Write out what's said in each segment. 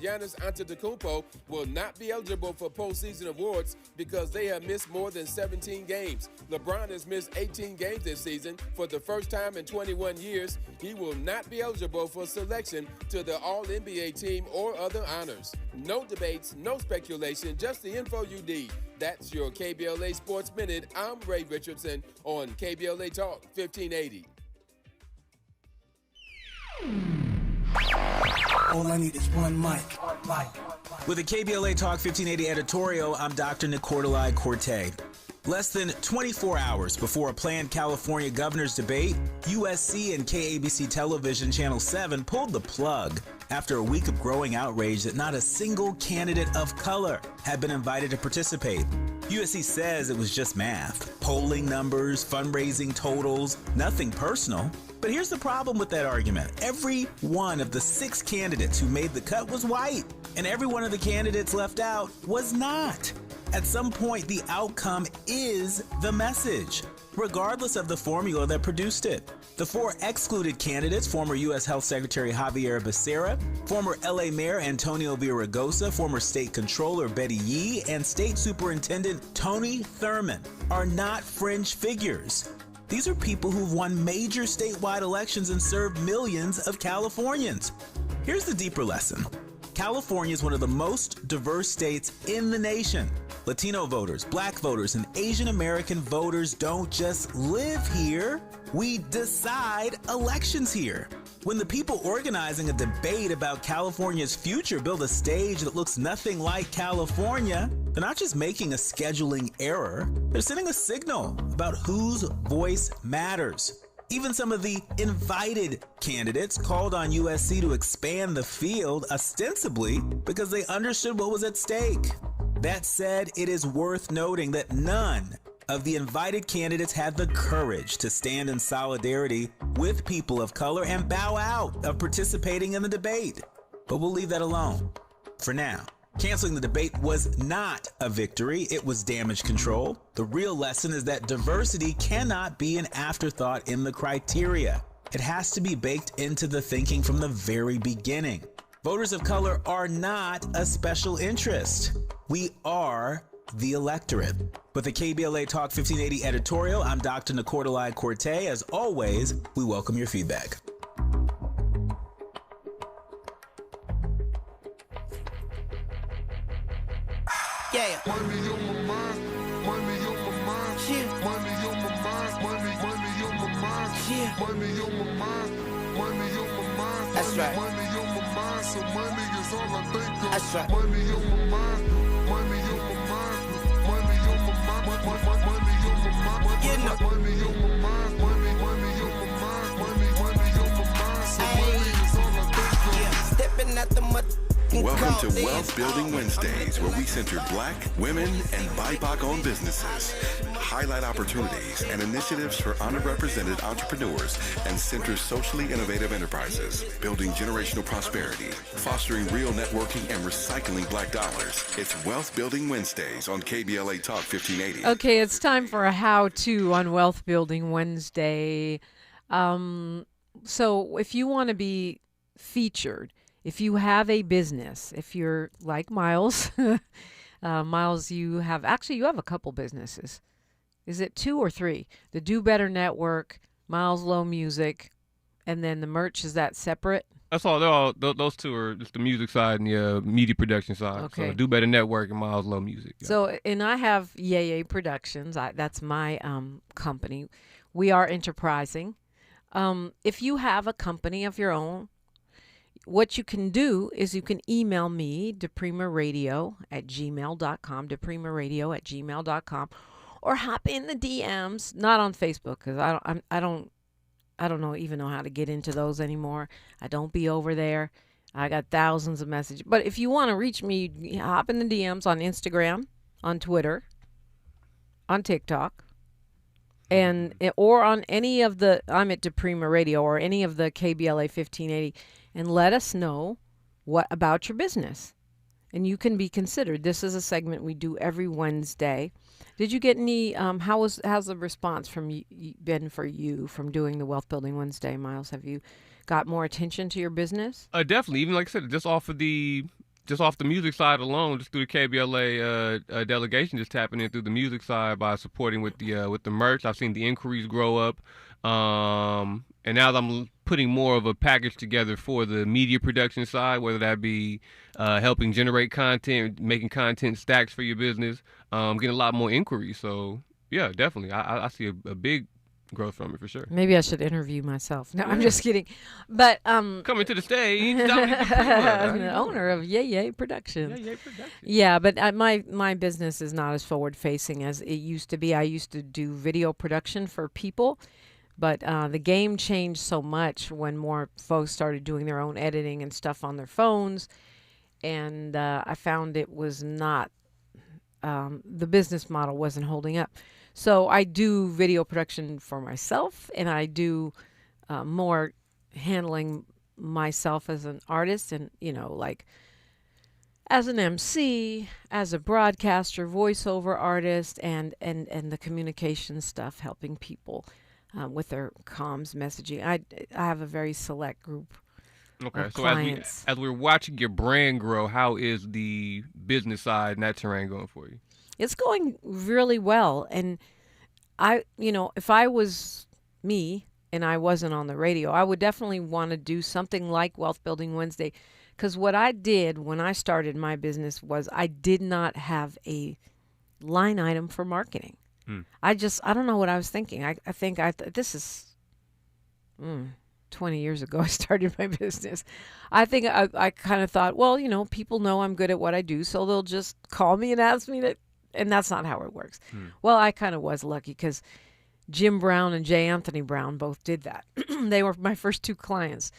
Giannis Antetokounmpo will not be eligible for postseason awards because they have missed more than 17 games. LeBron has missed 18 games this season. For the first time in 21 years, he will not be eligible for selection to the All-NBA team or other honors. No debates, no speculation, just the info you need. That's your KBLA Sports Minute. I'm Ray Richardson on KBLA Talk 1580. All I need is one mic. With a KBLA Talk 1580 editorial, I'm Dr. Nicordelai Corte. Less than 24 hours before a planned California governor's debate, USC and KABC Television Channel 7 pulled the plug after a week of growing outrage that not a single candidate of color had been invited to participate. USC says it was just math, polling numbers, fundraising totals, nothing personal. But here's the problem with that argument. Every one of the 6 candidates who made the cut was white, and every one of the candidates left out was not. At some point, the outcome is the message, regardless of the formula that produced it. The 4 excluded candidates, former U.S. Health Secretary Javier Becerra, former L.A. Mayor Antonio Villaraigosa, former State Controller Betty Yee, and State Superintendent Tony Thurmond, are not fringe figures. These are people who've won major statewide elections and served millions of Californians. Here's the deeper lesson. California is one of the most diverse states in the nation. Latino voters, Black voters, and Asian American voters don't just live here. We decide elections here. When the people organizing a debate about California's future build a stage that looks nothing like California, they're not just making a scheduling error, they're sending a signal about whose voice matters. Even some of the invited candidates called on USC to expand the field ostensibly because they understood what was at stake. That said, it is worth noting that none of the invited candidates had the courage to stand in solidarity with people of color and bow out of participating in the debate. But we'll leave that alone for now. Canceling the debate was not a victory, it was damage control. The real lesson is that diversity cannot be an afterthought in the criteria. It has to be baked into the thinking from the very beginning. Voters of color are not a special interest. We are the electorate. With the KBLA Talk 1580 editorial, I'm Dr. Nicordelai Corte. As always, we welcome your feedback. Yeah. Money on my mind, money on my mind, Yeah. money on my mind, money on my mind, Yeah. money on my mind, money on my mind, That's right. money on my mind, so money is all I think of. That's right. Money on my mind, money on my mind, money on my mind, money on my mind, You know. money on my mind, money on my mind, money on my mind, so money is all I think of. Yeah. Stepping out the mud. Welcome to Wealth Building Wednesdays, where we center Black, women, and BIPOC-owned businesses, highlight opportunities and initiatives for underrepresented entrepreneurs, and center socially innovative enterprises, building generational prosperity, fostering real networking, and recycling Black dollars. It's Wealth Building Wednesdays on KBLA Talk 1580. Okay, it's time for a how-to on Wealth Building Wednesday. So if you want to be featured, if you have a business, if you're like Miles, Miles, you have a couple businesses. Is it 2 or 3? The Do Better Network, Miles Low Music, and then the merch, is that separate? That's all. They're all. Those 2 are just the music side and the media production side. Okay. So Do Better Network and Miles Low Music. Yeah. So, and I have Yay Productions. That's my company. We are enterprising. If you have a company of your own, what you can do is you can email me, DiPrimaRadio@gmail.com, DiPrimaRadio@gmail.com, or hop in the DMs, not on Facebook, because I don't even know how to get into those anymore. I don't be over there. I got thousands of messages. But if you want to reach me, hop in the DMs on Instagram, on Twitter, on TikTok, or on any of the, I'm at DiPrima Radio, or any of the KBLA 1580, and let us know what about your business. And you can be considered. This is a segment we do every Wednesday. Did you get any, how's the response been for you from doing the Wealth Building Wednesday, Miles? Have you got more attention to your business? Definitely. Even like I said, just off of the just off the music side alone, just through the KBLA delegation, just tapping in through the music side by supporting with the merch. I've seen the inquiries grow up, and now that I'm putting more of a package together for the media production side, whether that be helping generate content, making content stacks for your business, getting a lot more inquiries. So yeah, definitely, I see a big growth from it for sure. Maybe I should interview myself. No, I'm just kidding. But Coming to the stage, DOminique DiPrima. the owner of Yay Productions. Yeah, production. Yeah, but my business is not as forward facing as it used to be. I used to do video production for people, but the game changed so much when more folks started doing their own editing and stuff on their phones, and I found it was not the business model wasn't holding up. So I do video production for myself, and I do more handling myself as an artist, and like as an MC, as a broadcaster, voiceover artist, and the communication stuff, helping people with their comms messaging. I have a very select group. Okay, of so clients. as we're watching your brand grow, how is the business side and that terrain going for you? It's going really well. And if I was me and I wasn't on the radio, I would definitely want to do something like Wealth Building Wednesday. Because what I did when I started my business was I did not have a line item for marketing. I don't know what I was thinking. I think this is 20 years ago I started my business. I think I kind of thought, well, people know I'm good at what I do, so they'll just call me and ask me to. And that's not how it works. Well, I kind of was lucky because Jim Brown and J. Anthony Brown both did that. They were my first two clients.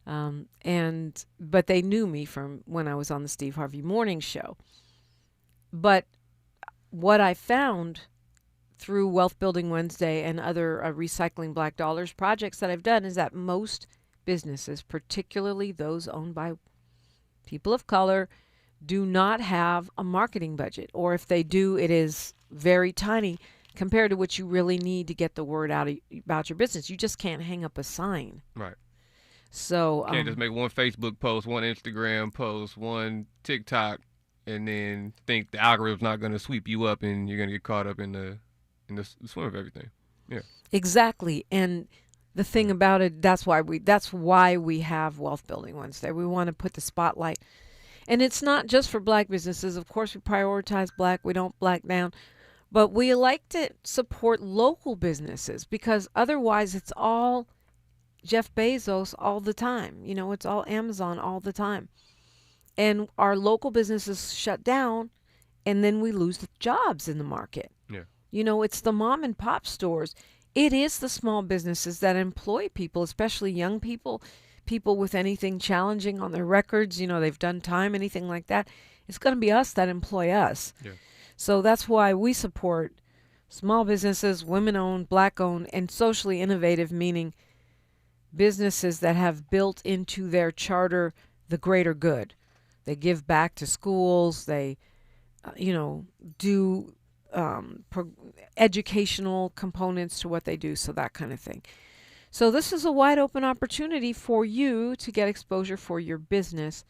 But they knew me from when I was on the Steve Harvey Morning Show. But what I found through Wealth Building Wednesday and other Recycling Black Dollars projects that I've done is that most businesses, particularly those owned by people of color, do not have a marketing budget, or if they do, it is very tiny compared to what you really need to get the word out about your business. You just can't hang up a sign. Right. So Can't just make one Facebook post, one Instagram post, one TikTok, and then think the algorithm's not going to sweep you up and you're going to get caught up in the swim of everything. Yeah. Exactly. And the thing about it, that's why we have Wealth Building Wednesday. We want to put the spotlight. And it's not just for black businesses. Of course, we prioritize black. We don't black down. But we like to support local businesses because otherwise it's all Jeff Bezos all the time. It's all Amazon all the time. And our local businesses shut down, and then we lose the jobs in the market. Yeah. It's the mom and pop stores. It is the small businesses that employ people, especially young people with anything challenging on their records, they've done time, anything like that. It's going to be us that employ us. Yeah. So that's why we support small businesses, women-owned, black-owned, and socially innovative, meaning businesses that have built into their charter the greater good. They give back to schools. They, do educational components to what they do, so that kind of thing. So this is a wide open opportunity for you to get exposure for your business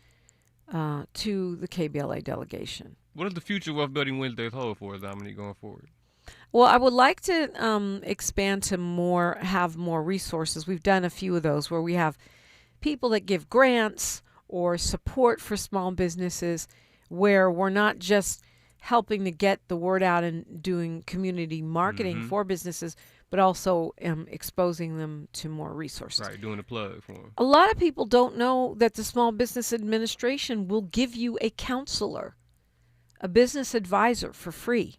to the KBLA delegation. What does the future Wealth Building Wednesdays hold for us, Dominique, going forward? Well, I would like to expand to have more resources. We've done a few of those where we have people that give grants or support for small businesses where we're not just helping to get the word out and doing community marketing for businesses, but also exposing them to more resources. Right, doing a plug for them. A lot of people don't know that the Small Business Administration will give you a counselor, a business advisor for free.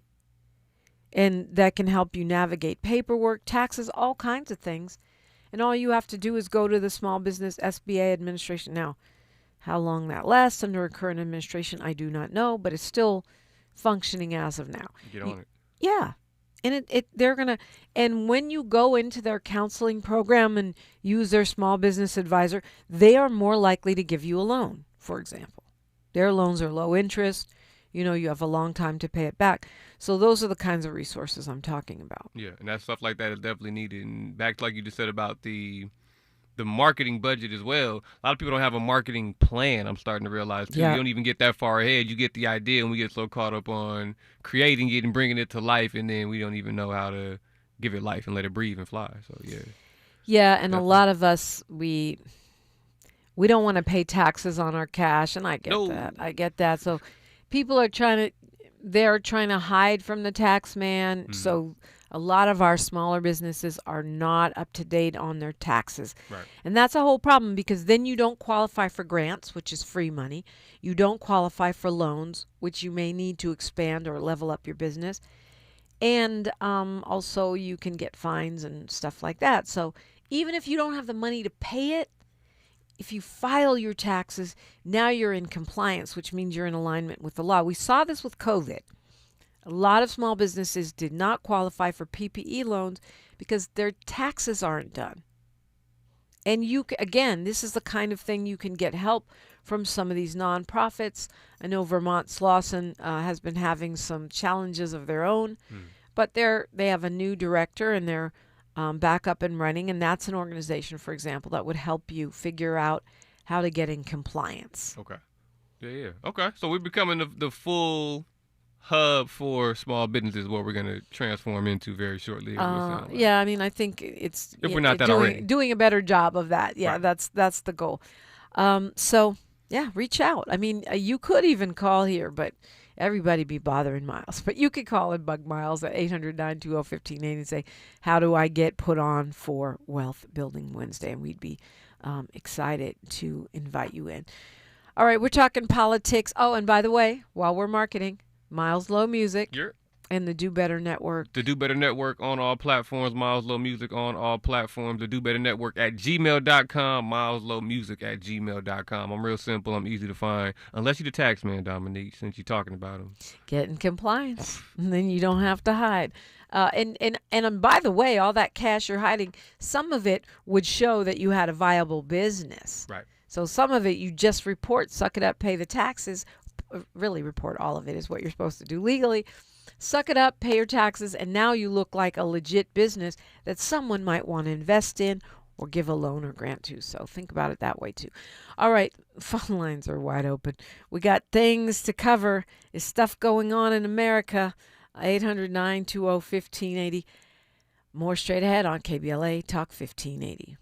And that can help you navigate paperwork, taxes, all kinds of things. And all you have to do is go to the Small Business SBA Administration. Now, how long that lasts under a current administration, I do not know, but it's still functioning as of now. Get on it. Yeah. And they're going to, and when you go into their counseling program and use their small business advisor, they are more likely to give you a loan, for example. Their loans are low interest. You have a long time to pay it back. So those are the kinds of resources I'm talking about. Yeah, and that stuff like that is definitely needed. And back to like you just said about the the marketing budget as well. A lot of people don't have a marketing plan. I'm starting to realize too. Yeah. You don't even get that far ahead. You get the idea, and we get so caught up on creating it and bringing it to life, and then we don't even know how to give it life and let it breathe and fly. So yeah. Yeah, and Definitely. a lot of us we don't want to pay taxes on our cash, and I get No. that. I get that. So people are they're trying to hide from the tax man. Mm-hmm. So a lot of our smaller businesses are not up to date on their taxes. Right. And that's a whole problem, because then you don't qualify for grants, which is free money. You don't qualify for loans, which you may need to expand or level up your business. And also you can get fines and stuff like that. So even if you don't have the money to pay it, if you file your taxes, now you're in compliance, which means you're in alignment with the law. We saw this with COVID. A lot of small businesses did not qualify for PPE loans because their taxes aren't done. And again, this is the kind of thing you can get help from some of these nonprofits. I know Vermont Slauson has been having some challenges of their own, but they have a new director, and they're back up and running. And that's an organization, for example, that would help you figure out how to get in compliance. Okay. Yeah. Okay. So we're becoming the full hub for small businesses, what we're going to transform into very shortly. Yeah, I mean, I think it's If we're not that already. doing a better job of that. Yeah, Right. that's the goal. So yeah, reach out. I mean, you could even call here, but everybody be bothering Miles. But you could call and bug Miles at 800-920-1580 and say, how do I get put on for Wealth Building Wednesday? And we'd be excited to invite you in. All right, we're talking politics. Oh, and by the way, while we're marketing, Miles Low Music and the Do Better Network. The Do Better Network on all platforms. Miles Low Music on all platforms. The Do Better Network at gmail.com. Miles Low Music at gmail.com. I'm real simple. I'm easy to find. Unless you're the tax man, Dominique, since you're talking about him. Get in compliance. And then you don't have to hide. And by the way, all that cash you're hiding, some of it would show that you had a viable business. Right. So some of it you just report, suck it up, pay the taxes. Really report all of it is what you're supposed to do legally. Suck it up, pay your taxes, and now you look like a legit business that someone might want to invest in or give a loan or grant to. So think about it that way too. All right, phone lines are wide open. We got things to cover. Is stuff going on in America? 800-920-1580. More straight ahead on KBLA Talk 1580.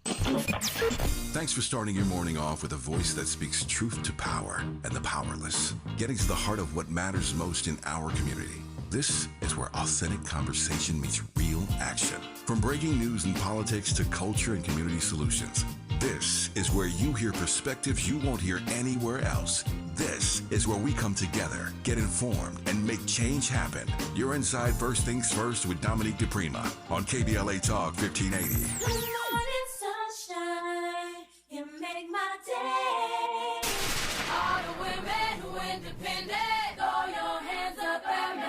Thanks for starting your morning off with a voice that speaks truth to power and the powerless, getting to the heart of what matters most in our community. This is where authentic conversation meets real action. From breaking news and politics to culture and community solutions, this is where you hear perspectives you won't hear anywhere else. This is where we come together, get informed, and make change happen. You're inside First Things First with DOminique DiPrima on KBLA Talk 1580. Good morning, sunshine. You make my day. All the women who independent, throw your hands up at me.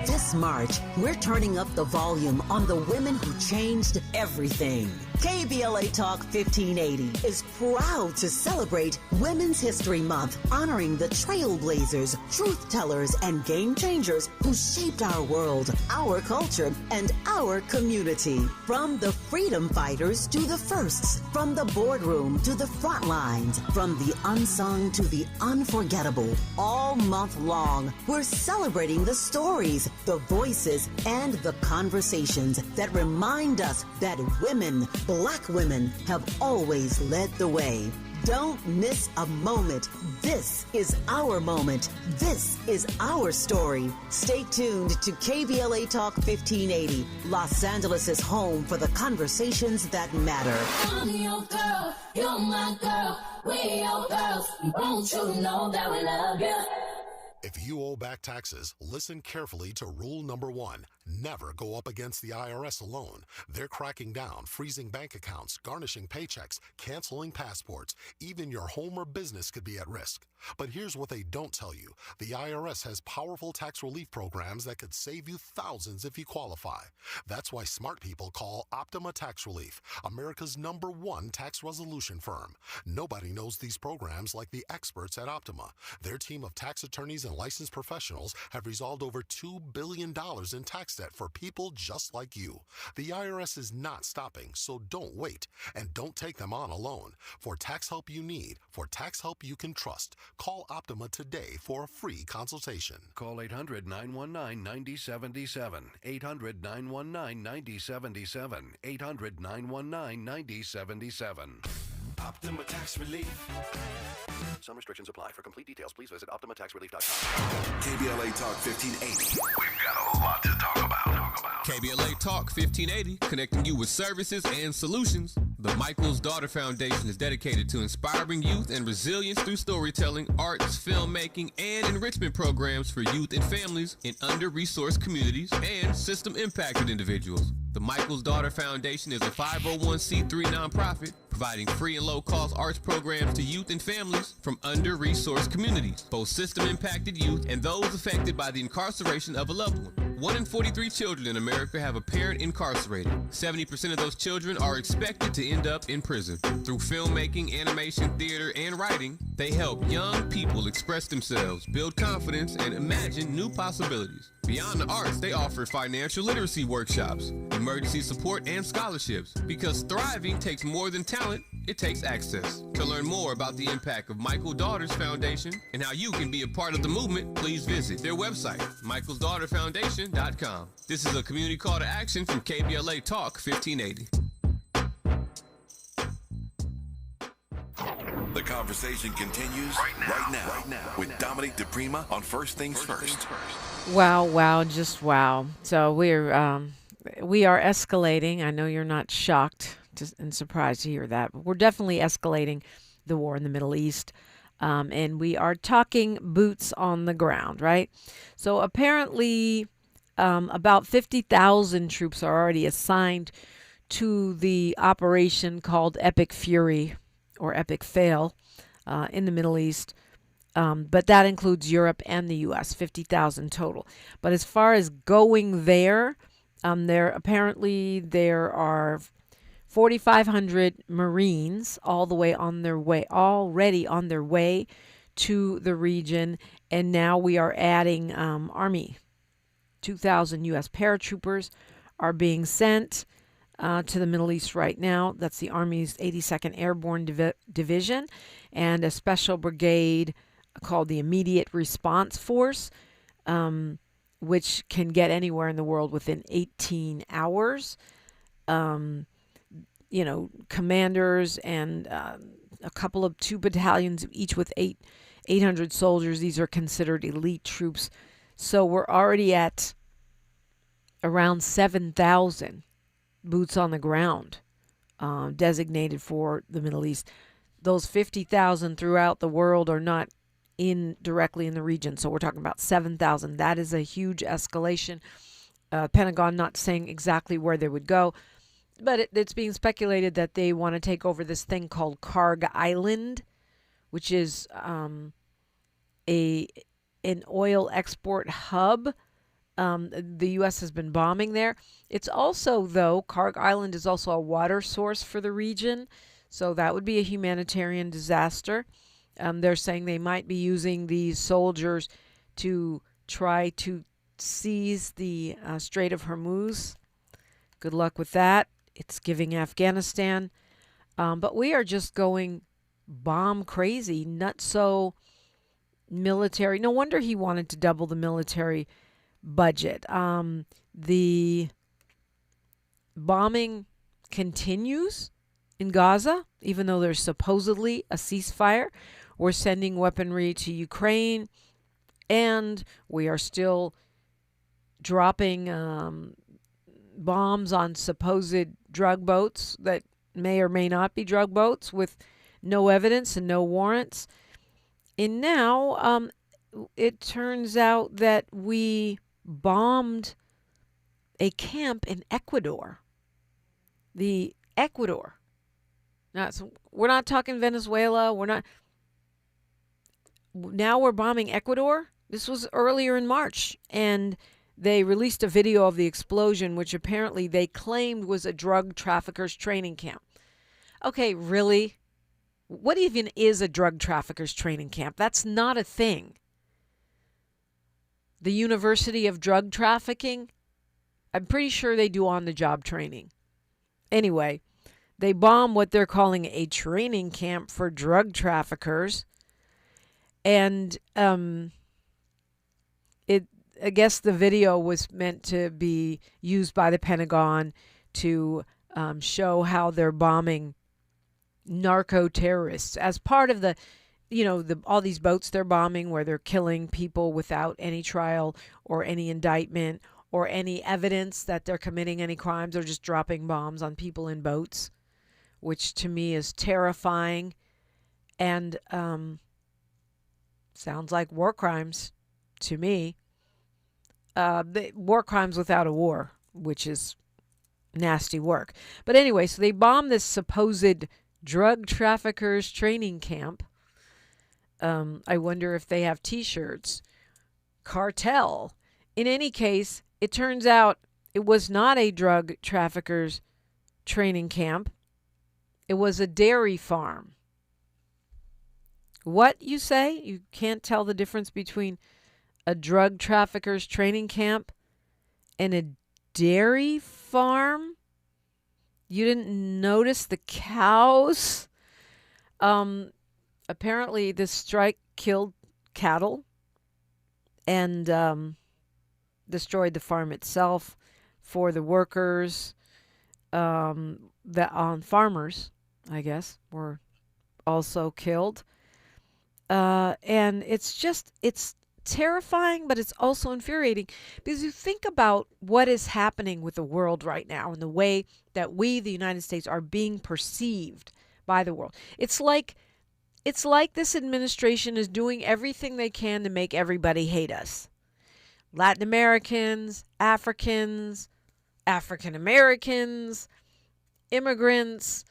This March, we're turning up the volume on the women who changed everything. KBLA Talk 1580 is proud to celebrate Women's History Month, honoring the trailblazers, truth tellers, and game changers who shaped our world, our culture, and our community. From the freedom fighters to the firsts, from the boardroom to the front lines, from the unsung to the unforgettable, all month long, we're celebrating the stories, the voices, and the conversations that remind us that women, Black women, have always led the way. Don't miss a moment. This is our moment. This is our story. Stay tuned to KBLA Talk 1580, Los Angeles' home for the conversations that matter. I'm your girl, you're my girl, we're your girls. Won't you know that we love you? If you owe back taxes, listen carefully to rule number 1. Never go up against the IRS alone. They're cracking down, freezing bank accounts, garnishing paychecks, canceling passports. Even your home or business could be at risk. But here's what they don't tell you. The IRS has powerful tax relief programs that could save you thousands if you qualify. That's why smart people call Optima Tax Relief, America's #1 tax resolution firm. Nobody knows these programs like the experts at Optima. Their team of tax attorneys and and licensed professionals have resolved over $2 billion in tax debt for people just like you. The IRS is not stopping, so don't wait. And don't take them on alone. For tax help you need, for tax help you can trust, call Optima today for a free consultation. Call 800-919-9077. 800-919-9077. 800-919-9077. Optima Tax Relief. Some restrictions apply. For complete details, please visit OptimaTaxRelief.com. KBLA Talk 1580. We've got a lot to talk about. KBLA Talk 1580, connecting you with services and solutions. The Michael's Daughter Foundation is dedicated to inspiring youth and resilience through storytelling, arts, filmmaking, and enrichment programs for youth and families in under-resourced communities and system-impacted individuals. The Michael's Daughter Foundation is a 501c3 nonprofit providing free and low-cost arts programs to youth and families from under-resourced communities, both system-impacted youth and those affected by the incarceration of a loved one. 1 in 43 children in America have a parent incarcerated. 70% of those children are expected to end up in prison. Through filmmaking, animation, theater, and writing, they help young people express themselves, build confidence, and imagine new possibilities. Beyond the arts, they offer financial literacy workshops, emergency support, and scholarships. Because thriving takes more than talent, it takes access. To learn more about the impact of Michael Daughters Foundation and how you can be a part of the movement, please visit their website, michaelsdaughterfoundation.com. This is a community call to action from KBLA Talk 1580. The conversation continues right now with DOminique DiPrima on First Things First. Wow, just wow. So we are escalating. I know you're not shocked and surprised to hear that, but we're definitely escalating the war in the Middle East. And we are talking boots on the ground, right? So apparently about 50,000 troops are already assigned to the operation called Epic Fury or Epic Fail in the Middle East. But that includes Europe and the U.S., 50,000 total. But as far as going there are 4,500 Marines already on their way to the region. And now we are adding Army. 2,000 U.S. paratroopers are being sent to the Middle East right now. That's the Army's 82nd Airborne Division and a special brigade called the Immediate Response Force, which can get anywhere in the world within 18 hours. Commanders and a couple of 2 battalions, each with 800 soldiers. These are considered elite troops. So we're already at around 7,000 boots on the ground designated for the Middle East. Those 50,000 throughout the world are not directly in the region. So we're talking about 7,000. That is a huge escalation. Pentagon not saying exactly where they would go, but it's being speculated that they want to take over this thing called Karg Island, which is an oil export hub. The U.S. has been bombing there. It's also, though, Karg Island is also a water source for the region, so that would be a humanitarian disaster. They're saying they might be using these soldiers to try to seize the Strait of Hormuz. Good luck with that. It's giving Afghanistan. But we are just going bomb crazy, nutso military. No wonder he wanted to double the military budget. The bombing continues in Gaza, even though there's supposedly a ceasefire. We're sending weaponry to Ukraine, and we are still dropping bombs on supposed drug boats that may or may not be drug boats with no evidence and no warrants. And now it turns out that we bombed a camp in Ecuador. The Ecuador. Now, so we're not talking Venezuela. Now we're bombing Ecuador. This was earlier in March, and they released a video of the explosion, which apparently they claimed was a drug trafficker's training camp. Okay, really? What even is a drug trafficker's training camp? That's not a thing. the University of Drug Trafficking. I'm pretty sure they do on-the-job training. Anyway, they bomb what they're calling a training camp for drug traffickers. And I guess the video was meant to be used by the Pentagon to show how they're bombing narco terrorists as part of the, all these boats they're bombing where they're killing people without any trial or any indictment or any evidence that they're committing any crimes. They're just dropping bombs on people in boats, which to me is terrifying and sounds like war crimes to me. War crimes without a war, which is nasty work. But anyway, so they bombed this supposed drug traffickers training camp. I wonder if they have T-shirts. Cartel. In any case, it turns out it was not a drug traffickers training camp. It was a dairy farm. What, you say? You can't tell the difference between a drug traffickers training camp and a dairy farm? You didn't notice the cows? Apparently, this strike killed cattle and destroyed the farm itself for the workers. Farmers, I guess, were also killed. And it's terrifying, but it's also infuriating because you think about what is happening with the world right now and the way that we, the United States, are being perceived by the world. It's like this administration is doing everything they can to make everybody hate us. Latin Americans, Africans, African Americans, immigrants,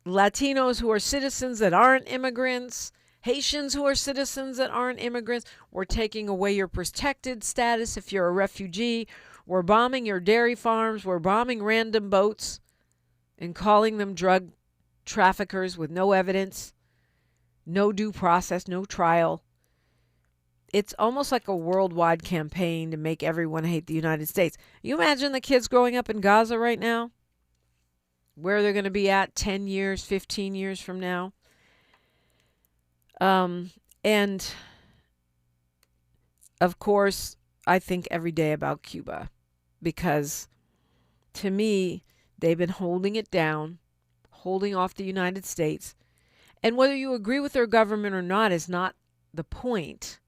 Latinos who are citizens that aren't immigrants, Haitians who are citizens that aren't immigrants. We're taking away your protected status if you're a refugee. We're bombing your dairy farms. We're bombing random boats and calling them drug traffickers with no evidence, no due process, no trial. It's almost like a worldwide campaign to make everyone hate the United States. You imagine the kids growing up in Gaza right now? Where they're going to be at 10 years, 15 years from now? And of course, I think every day about Cuba because to me, they've been holding it down, holding off the United States. And whether you agree with their government or not is not the point.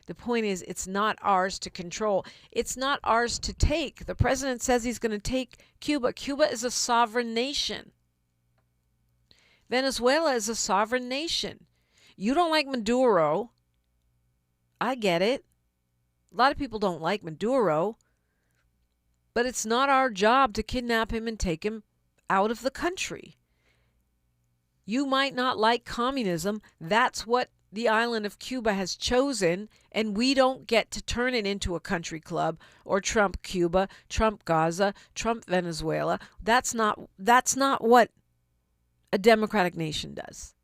The point is it's not ours to control. It's not ours to take. The president says he's going to take Cuba. Cuba is a sovereign nation. Venezuela is a sovereign nation. You don't like Maduro. I get it. A lot of people don't like Maduro. But it's not our job to kidnap him and take him out of the country. You might not like communism. That's what the island of Cuba has chosen, and we don't get to turn it into a country club or Trump Cuba, Trump Gaza, Trump Venezuela. That's not what a democratic nation does.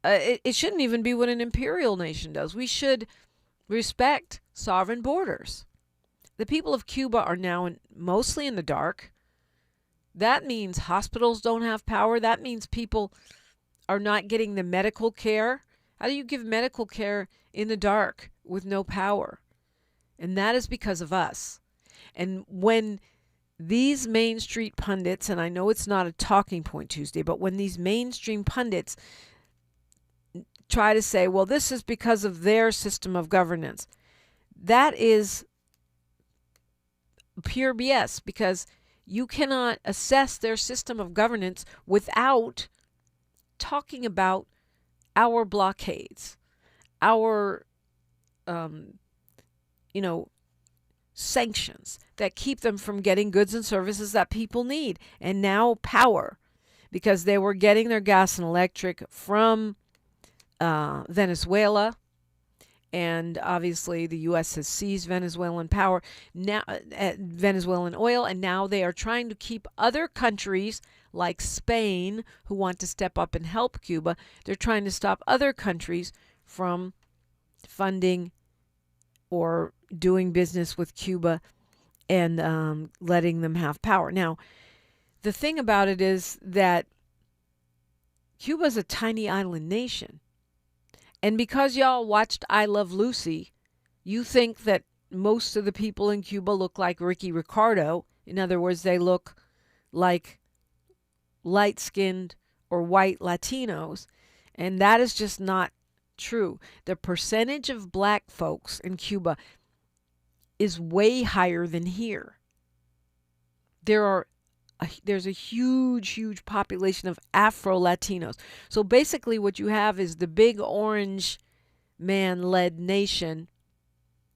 It shouldn't even be what an imperial nation does. We should respect sovereign borders. The people of Cuba are now mostly in the dark. That means hospitals don't have power. That means people are not getting the medical care. How do you give medical care in the dark with no power? And that is because of us. And when these Main Street pundits, and I know it's not a talking point Tuesday, but when these mainstream pundits try to say, well, this is because of their system of governance, that is pure BS because you cannot assess their system of governance without talking about our blockades, our, sanctions that keep them from getting goods and services that people need. And now power, because they were getting their gas and electric from Venezuela. And obviously the U.S. has seized Venezuelan power, now Venezuelan oil, and now they are trying to keep other countries like Spain, who want to step up and help Cuba. They're trying to stop other countries from funding or doing business with Cuba and letting them have power. Now, the thing about it is that Cuba's a tiny island nation. And because y'all watched I Love Lucy, you think that most of the people in Cuba look like Ricky Ricardo. In other words, they look like light-skinned or white Latinos. And that is just not true. The percentage of black folks in Cuba is way higher than here. There's a huge population of Afro-Latinos. So basically what you have is the big orange man-led nation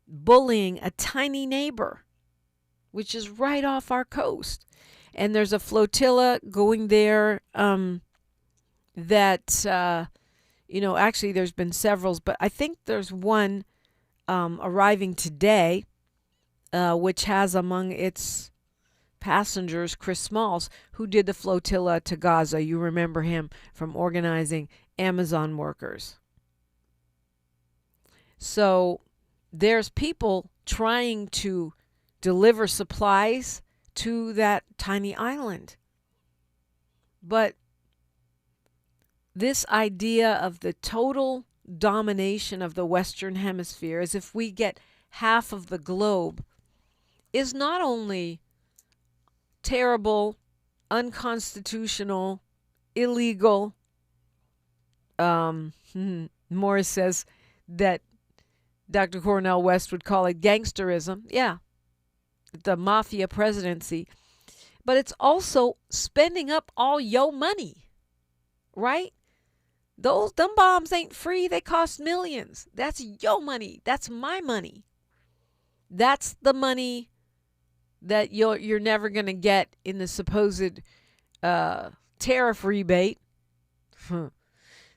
bullying a tiny neighbor, which is right off our coast. And there's a flotilla going there actually there's been several, but I think there's one arriving today, which has among its passengers Chris Smalls, who did the flotilla to Gaza. You remember him from organizing Amazon workers. So there's people trying to deliver supplies to that tiny island. But this idea of the total domination of the Western Hemisphere, as if we get half of the globe, is not only terrible, unconstitutional, illegal. Morris says that Dr. Cornel West would call it gangsterism. Yeah, the mafia presidency. But it's also spending up all your money, right? Them bombs ain't free. They cost millions. That's your money. That's my money. That's the money that you're never going to get in the supposed tariff rebate.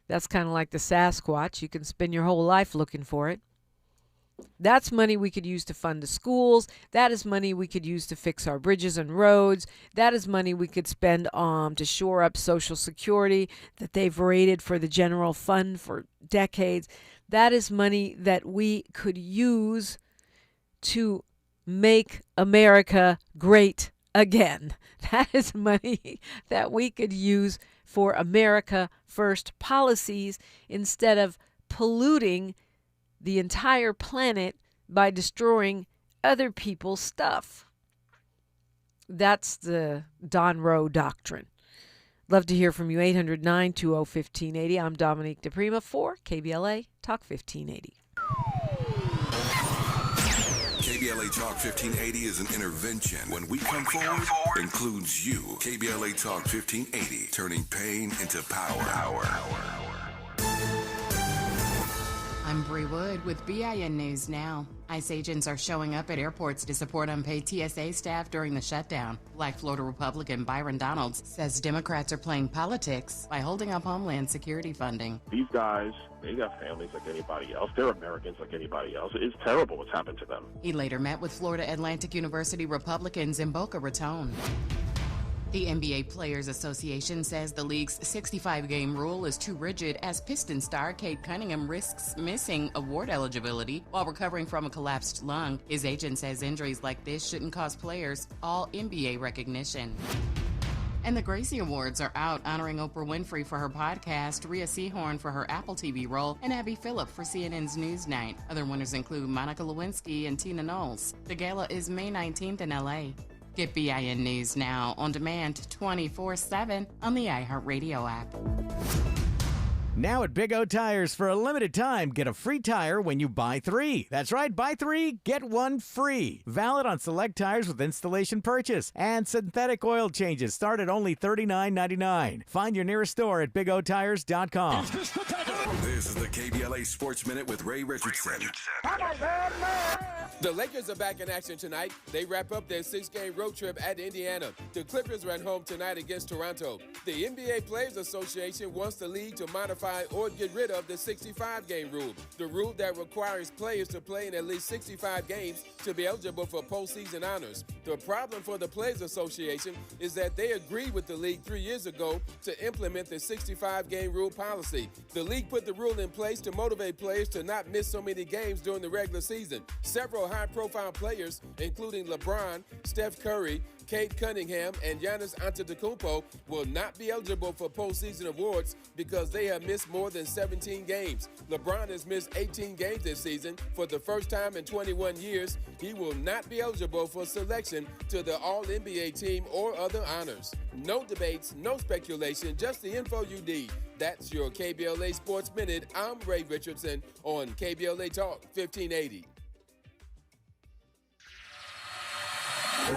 That's kind of like the Sasquatch. You can spend your whole life looking for it. That's money we could use to fund the schools. That is money we could use to fix our bridges and roads. That is money we could spend to shore up Social Security that they've raided for the general fund for decades. That is money that we could use to make America great again. That is money that we could use for America First policies instead of polluting the entire planet by destroying other people's stuff. That's the Don Rowe doctrine. Love to hear from you. 800-920-1580. I'm DOminique DiPrima for KBLA Talk 1580. KBLA Talk 1580 is an intervention. When we come forward, includes you. KBLA Talk 1580, turning pain into power. I'm Bree Wood with BIN News Now. ICE agents are showing up at airports to support unpaid TSA staff during the shutdown. Black Florida Republican Byron Donalds says Democrats are playing politics by holding up Homeland Security funding. These guys, they got families like anybody else. They're Americans like anybody else. It's terrible what's happened to them. He later met with Florida Atlantic University Republicans in Boca Raton. The NBA Players Association says the league's 65-game rule is too rigid as Piston star Cade Cunningham risks missing award eligibility while recovering from a collapsed lung. His agent says injuries like this shouldn't cost players all NBA recognition. And the Gracie Awards are out, honoring Oprah Winfrey for her podcast, Rhea Seehorn for her Apple TV role, and Abby Phillip for CNN's Newsnight. Other winners include Monica Lewinsky and Tina Knowles. The gala is May 19th in L.A. Get BIN News Now on demand 24/7 on the iHeartRadio app. Now at Big O Tires, for a limited time, get a free tire when you buy 3. That's right, buy 3, get 1 free. Valid on select tires with installation purchase. And synthetic oil changes start at only $39.99. Find your nearest store at BigOTires.com. This is the KBLA Sports Minute with Ray Richardson. The Lakers are back in action tonight. They wrap up their 6-game road trip at Indiana. The Clippers are at home tonight against Toronto. The NBA Players Association wants the league to modify or get rid of the 65-game rule, the rule that requires players to play in at least 65 games to be eligible for postseason honors. The problem for the Players Association is that they agreed with the league 3 years ago to implement the 65-game rule policy. The league put the rule in place to motivate players to not miss so many games during the regular season. Several high-profile players, including LeBron, Steph Curry, Kate Cunningham, and Giannis Antetokounmpo, will not be eligible for postseason awards because they have missed more than 17 games. LeBron has missed 18 games this season. For the first time in 21 years, he will not be eligible for selection to the All-NBA team or other honors. No debates, no speculation, just the info you need. That's your KBLA Sports Minute. I'm Ray Richardson on KBLA Talk 1580.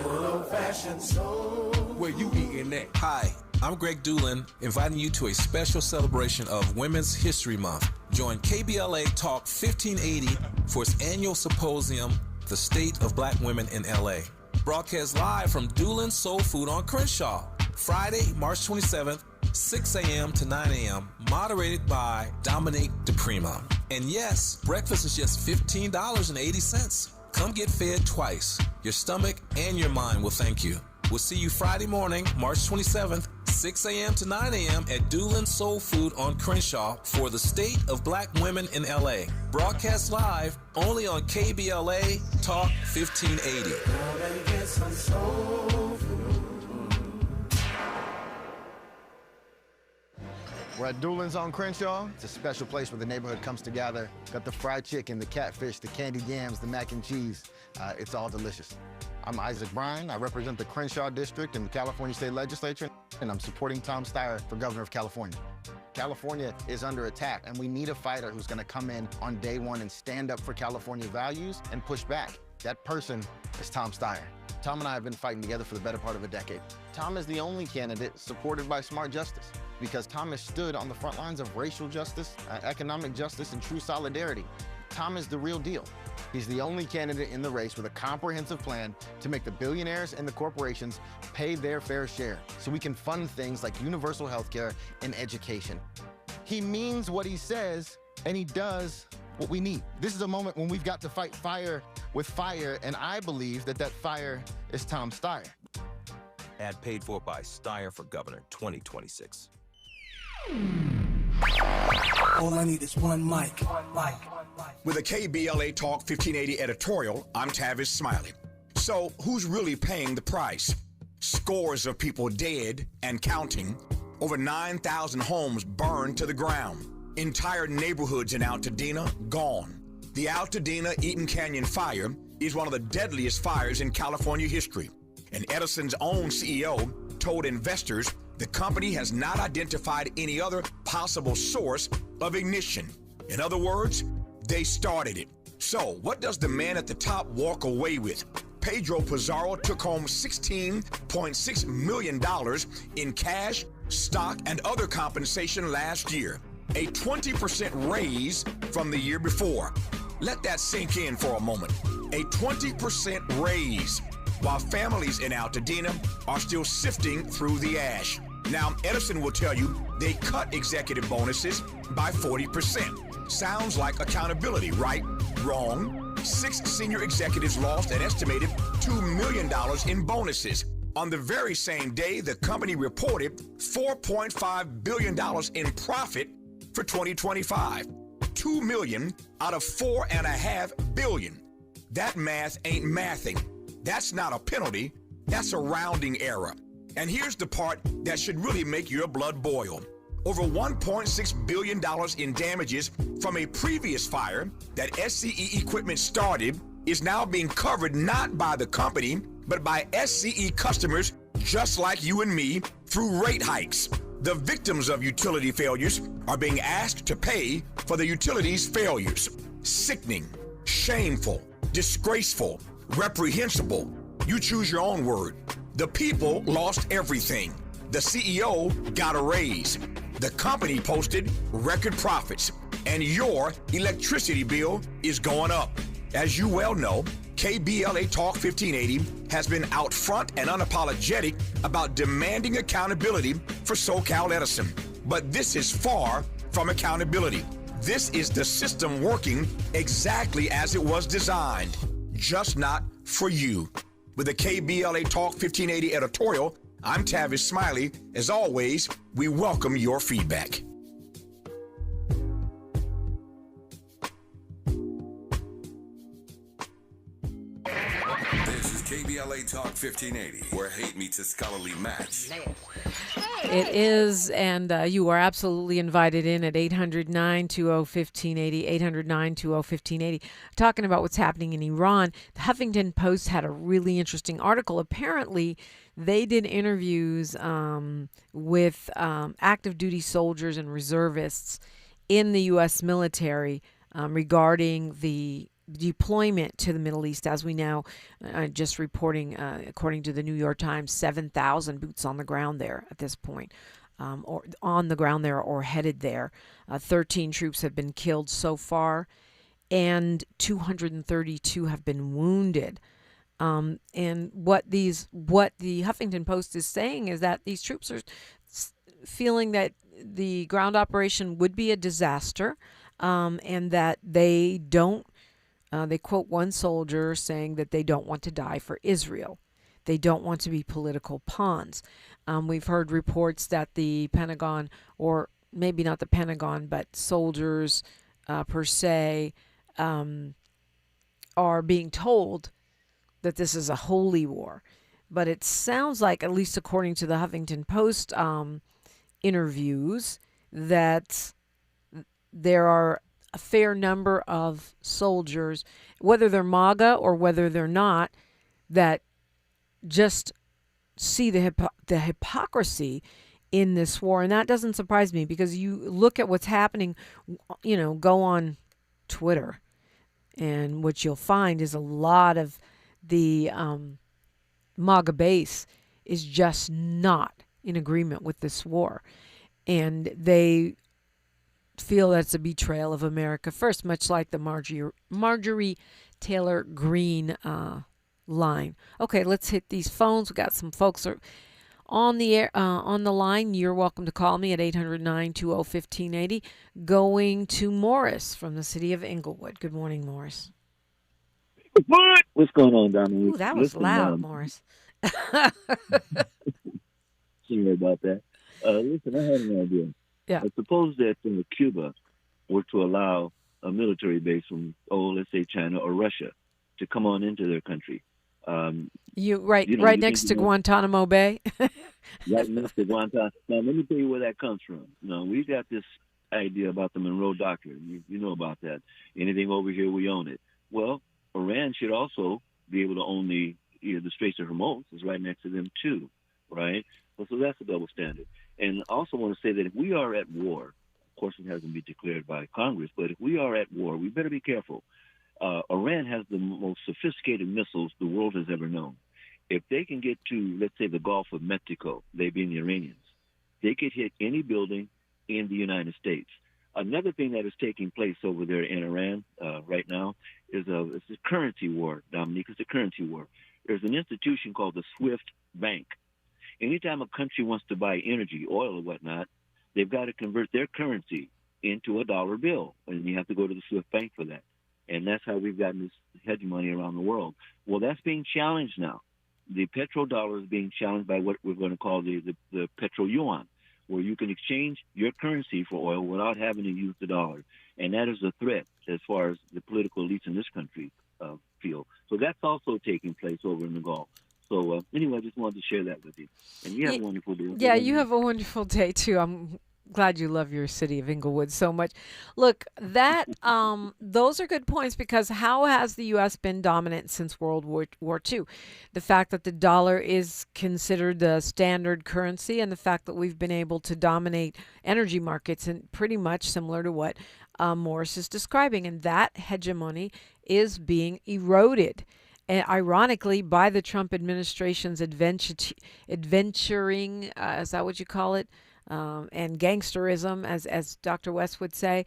Old-fashioned soul. Where you eating at? Hi, I'm Greg Doolin, inviting you to a special celebration of Women's History Month. Join KBLA Talk 1580 for its annual symposium, The State of Black Women in LA. Broadcast live from Doolin's Soul Food on Crenshaw, Friday, March 27th, 6 a.m. to 9 a.m., moderated by DOminique DiPrima. And yes, breakfast is just $15.80. Come get fed twice. Your stomach and your mind will thank you. We'll see you Friday morning, March 27th, 6 a.m. to 9 a.m. at Doolin's Soul Food on Crenshaw for the State of Black Women in LA. Broadcast live only on KBLA Talk 1580. We're at Doolin's on Crenshaw. It's a special place where the neighborhood comes together. Got the fried chicken, the catfish, the candied yams, the mac and cheese. It's all delicious. I'm Isaac Bryan. I represent the Crenshaw District in the California State Legislature, and I'm supporting Tom Steyer for governor of California. California is under attack, and we need a fighter who's gonna come in on day one and stand up for California values and push back. That person is Tom Steyer. Tom and I have been fighting together for the better part of a decade. Tom is the only candidate supported by smart justice because Tom has stood on the front lines of racial justice, economic justice, and true solidarity. Tom is the real deal. He's the only candidate in the race with a comprehensive plan to make the billionaires and the corporations pay their fair share so we can fund things like universal health care and education. He means what he says, and he does what we need. This is a moment when we've got to fight fire with fire, and I believe that that fire is Tom Steyer. Ad paid for by Steyer for Governor 2026. All I need is one mic. With a KBLA Talk 1580 editorial, I'm Tavis Smiley. So, who's really paying the price? Scores of people dead and counting. Over 9,000 homes burned to the ground. Entire neighborhoods in Altadena gone. The Altadena Eaton Canyon fire is one of the deadliest fires in California history. And Edison's own CEO told investors the company has not identified any other possible source of ignition. In other words, they started it. So, what does the man at the top walk away with? Pedro Pizarro took home $16.6 million in cash, stock, and other compensation last year, a 20% raise from the year before. Let that sink in for a moment. A 20% raise, while families in Altadena are still sifting through the ash. Now, Edison will tell you they cut executive bonuses by 40%. Sounds like accountability, right? Wrong. 6 senior executives lost an estimated $2 million in bonuses. On the very same day, the company reported $4.5 billion in profit for 2025. $2 million out of $4.5 billion. That math ain't mathing. That's not a penalty, that's a rounding error. And here's the part that should really make your blood boil. Over $1.6 billion in damages from a previous fire that SCE equipment started is now being covered not by the company, but by SCE customers just like you and me through rate hikes. The victims of utility failures are being asked to pay for the utility's failures. Sickening, shameful, disgraceful, reprehensible. You choose your own word. The people lost everything. The CEO got a raise. The company posted record profits. And your electricity bill is going up. As you well know, KBLA Talk 1580 has been out front and unapologetic about demanding accountability for SoCal Edison. But this is far from accountability. This is the system working exactly as it was designed, just not for you. With the KBLA Talk 1580 editorial, I'm Tavis Smiley. As always, we welcome your feedback. This is KBLA Talk 1580, where hate meets a scholarly match. It is, and you are absolutely invited in at 800-920-1580, 800-920-1580, talking about what's happening in Iran. The Huffington Post had a really interesting article. Apparently, they did interviews with active duty soldiers and reservists in the U.S. military regarding the deployment to the Middle East. As we know, just reporting, according to the New York Times, 7,000 boots on the ground there at this point, or on the ground there or headed there. 13 troops have been killed so far, and 232 have been wounded. And what the Huffington Post is saying is that these troops are feeling that the ground operation would be a disaster, and that they don't. They quote one soldier saying that they don't want to die for Israel. They don't want to be political pawns. We've heard reports that the Pentagon, or maybe not the Pentagon, but soldiers per se, are being told that this is a holy war. But it sounds like, at least according to the Huffington Post interviews, that there are a fair number of soldiers, whether they're MAGA or whether they're not, that just see the hypocrisy in this war. And that doesn't surprise me, because you look at what's happening, go on Twitter, and what you'll find is a lot of the MAGA base is just not in agreement with this war. And they feel that's a betrayal of America first, much like the Marjorie Taylor Greene line. Okay, let's hit these phones. We got some folks on the air, on the line. You're welcome to call me at 800-920-1580. Going to Morris from the city of Inglewood. Good morning, Morris. What's going on, Dominique? Ooh, that was loud, Morris. Sorry about that. Listen, I had an idea. Yeah. Suppose that Cuba were to allow a military base from, let's say China or Russia, to come on into their country. Right next to Guantanamo Bay. Right next to Guantanamo. Now, let me tell you where that comes from. We got this idea about the Monroe Doctrine. You know about that. Anything over here, we own it. Well, Iran should also be able to own the Straits of Hormuz. Is right next to them too, right? Well, so that's a double standard. And I also want to say that if we are at war, of course it hasn't been declared by Congress, but if we are at war, we better be careful. Iran has the most sophisticated missiles the world has ever known. If they can get to, let's say, the Gulf of Mexico, they being the Iranians, they could hit any building in the United States. Another thing that is taking place over there in Iran right now is it's a currency war, Dominique. It's a currency war. There's an institution called the SWIFT Bank. Anytime a country wants to buy energy, oil or whatnot, they've got to convert their currency into a dollar bill, and you have to go to the SWIFT Bank for that. And that's how we've gotten this hegemony around the world. Well, that's being challenged now. The petrodollar is being challenged by what we're going to call the petro yuan, where you can exchange your currency for oil without having to use the dollar. And that is a threat as far as the political elites in this country feel. So that's also taking place over in the Gulf. So anyway, I just wanted to share that with you. And you have a wonderful day. Yeah, you have a wonderful day too. I'm glad you love your city of Inglewood so much. Look, that those are good points, because how has the U.S. been dominant since World War II? The fact that the dollar is considered the standard currency, and the fact that we've been able to dominate energy markets, and pretty much similar to what Morris is describing, and that hegemony is being eroded. And ironically, by the Trump administration's adventuring, is that what you call it? And gangsterism, as Dr. West would say,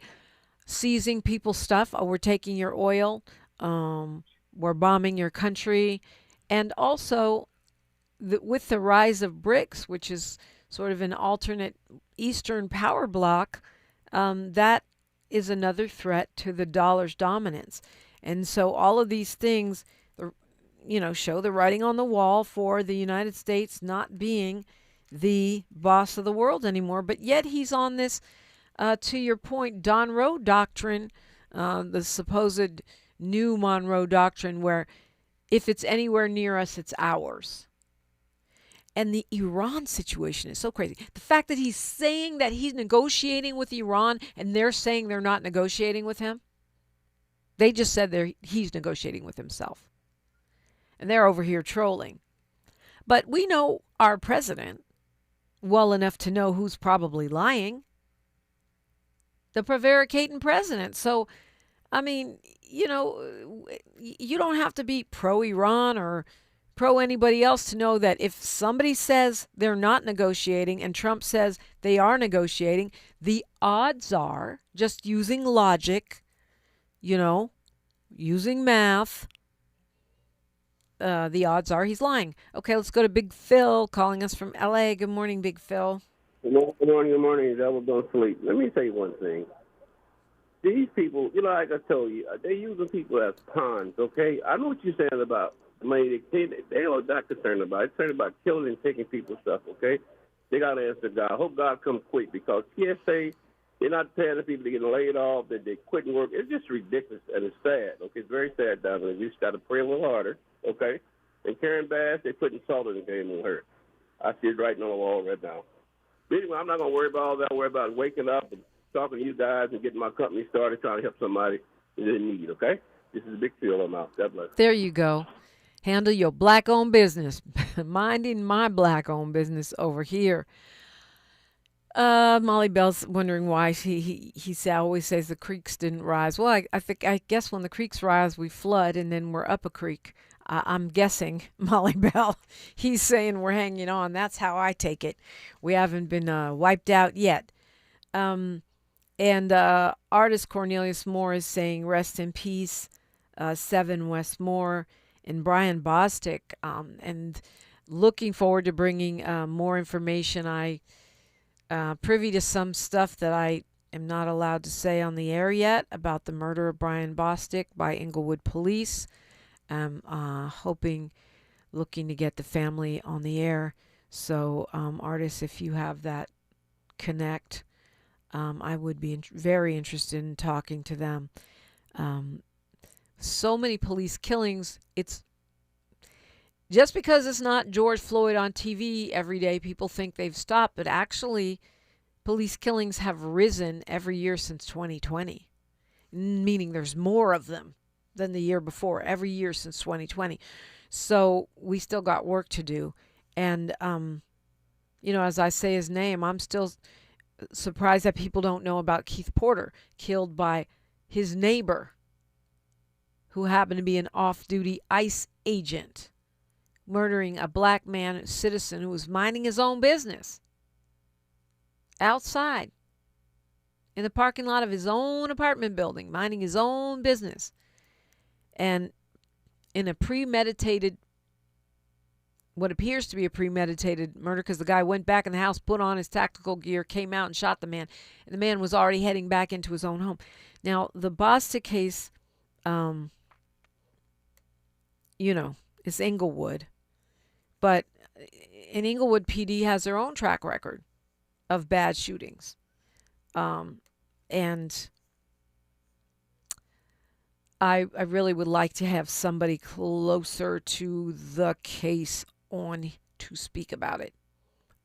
seizing people's stuff. Oh, we're taking your oil. We're bombing your country. And also, with the rise of BRICS, which is sort of an alternate Eastern power bloc, that is another threat to the dollar's dominance. And so all of these things, show the writing on the wall for the United States not being the boss of the world anymore. But yet he's on this, to your point, Monroe Doctrine, the supposed new Monroe Doctrine, where If it's anywhere near us, it's ours. And the Iran situation is so crazy. The fact that he's saying that he's negotiating with Iran and they're saying they're not negotiating with him. They just said he's negotiating with himself. And they're over here trolling. But we know our president well enough to know who's probably lying. The prevaricating president. So, I mean, you know, you don't have to be pro-Iran or pro anybody else to know that if somebody says they're not negotiating and Trump says they are negotiating, the odds are, just using logic, you know, using math, the odds are he's lying. Okay, let's go to Big Phil calling us from L.A. Good morning, Big Phil. Good morning. Devil don't sleep. Let me tell you one thing. These people, you know, like I told you, they're using people as pawns, okay? I know what you're saying about money. They are not concerned about it. They're concerned about killing and taking people's stuff, okay? They got to answer God. I hope God comes quick because TSA, they're not paying the people to get laid off, that they quitting work. It's just ridiculous and it's sad, okay? It's very sad down there. You just got to pray a little harder, okay? And Karen Bass, they're putting salt in the game on her. I see it writing on the wall right now. But anyway, I'm not going to worry about all that. I'll worry about waking up and talking to you guys and getting my company started, trying to help somebody in need, okay? This is a Big Phil. I'm out. God bless. There you go. Handle your black-owned business. Minding my black-owned business over here. Molly Bell's wondering why he always says the creeks didn't rise. Well, I guess when the creeks rise, we flood, and then we're up a creek. I'm guessing, Molly Bell. He's saying we're hanging on. That's how I take it. We haven't been wiped out yet. And artist Cornelius Moore is saying, rest in peace, 7 West Moore, and Brian Bostic. And looking forward to bringing more information. I privy to some stuff that I am not allowed to say on the air yet about the murder of Brian Bostic by Inglewood Police. Looking to get the family on the air. So, artists, if you have that connect, I would be very interested in talking to them. So many police killings. It's just because it's not George Floyd on TV every day, people think they've stopped, but actually police killings have risen every year since 2020, meaning there's more of them than the year before, every year since 2020. So we still got work to do. And, you know, as I say his name, I'm still surprised that people don't know about Keith Porter, killed by his neighbor, who happened to be an off-duty ICE agent, murdering a black man, a citizen who was minding his own business outside in the parking lot of his own apartment building, minding his own business. And in a premeditated, what appears to be a premeditated murder, because the guy went back in the house, put on his tactical gear, came out and shot the man. And the man was already heading back into his own home. Now, the Bostic case, you know, is Inglewood. But in Inglewood, PD has their own track record of bad shootings. And I really would like to have somebody closer to the case on to speak about it.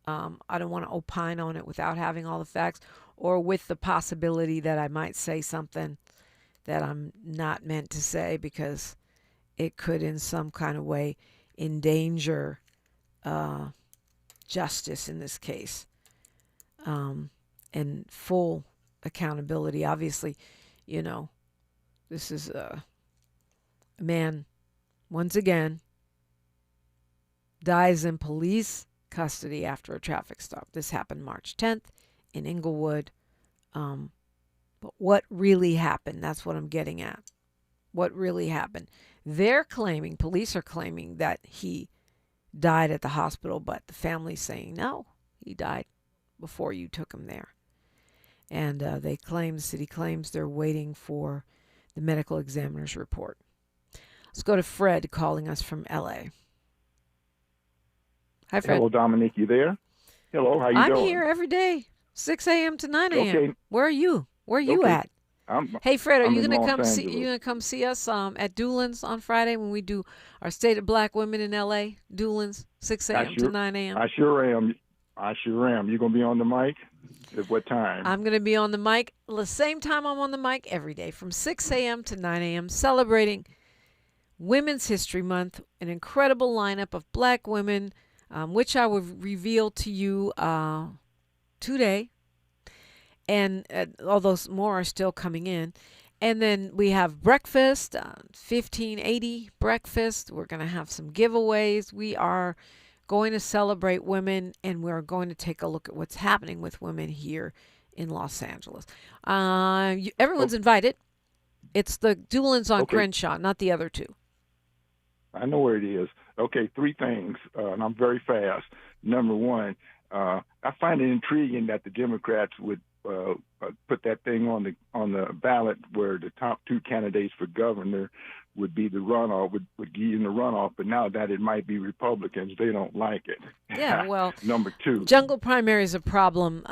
I don't want to opine on it without having all the facts, or with the possibility that I might say something that I'm not meant to say because it could in some kind of way endanger justice in this case, and full accountability. Obviously, you know, this is a man, once again, dies in police custody after a traffic stop. This happened March 10th in Inglewood. But what really happened? That's what I'm getting at. What really happened? They're claiming, police are claiming that he died at the hospital, but the family's saying, no, he died before you took him there. And they claim, the city claims they're waiting for the medical examiner's report. Let's go to Fred calling us from L.A. Hi, Fred. Hello, Dominique. You there? Hello, how you doing? I'm here every day, 6 a.m. to 9 a.m. Okay. Where are you? Where are you Okay. at? Hey, Fred, are I'm you in gonna Los come see? Angeles. You gonna come see us at Doolin's on Friday when we do our State of Black Women in L.A. Doolin's 6 a.m. to 9 a.m. I sure am. You gonna be on the mic? At what time? I'm gonna be on the mic the same time I'm on the mic every day from 6 a.m. to 9 a.m. celebrating Women's History Month. An incredible lineup of Black women, which I will reveal to you today. And although more are still coming in. And then we have breakfast, 1580 breakfast. We're going to have some giveaways. We are going to celebrate women, and we're going to take a look at what's happening with women here in Los Angeles. Everyone's invited. It's the Doolin's on Crenshaw, not the other two. I know where it is. Okay, 3 things, and I'm very fast. Number one, I find it intriguing that the Democrats would put that thing on the ballot where the top 2 candidates for governor would be the runoff, would get in the runoff, but now that it might be Republicans, they don't like it. Yeah, well, Number 2. Jungle primary is a problem,